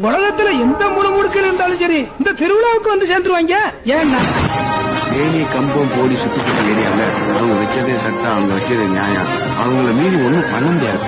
உலகத்துல எந்த முழுமுடுக்கில் இருந்தாலும் சரி இந்த திருவிழாவுக்கு வந்து சேர்ந்துருவாங்க. ஏன்னா தேனி கம்பம் போடி சுத்தப்பட்ட ஏரியால அவங்க வச்சதே சட்டம், அவங்க வச்சதே நியாயம். அவங்கள மீறி ஒண்ணும் பண்ண முடியாது.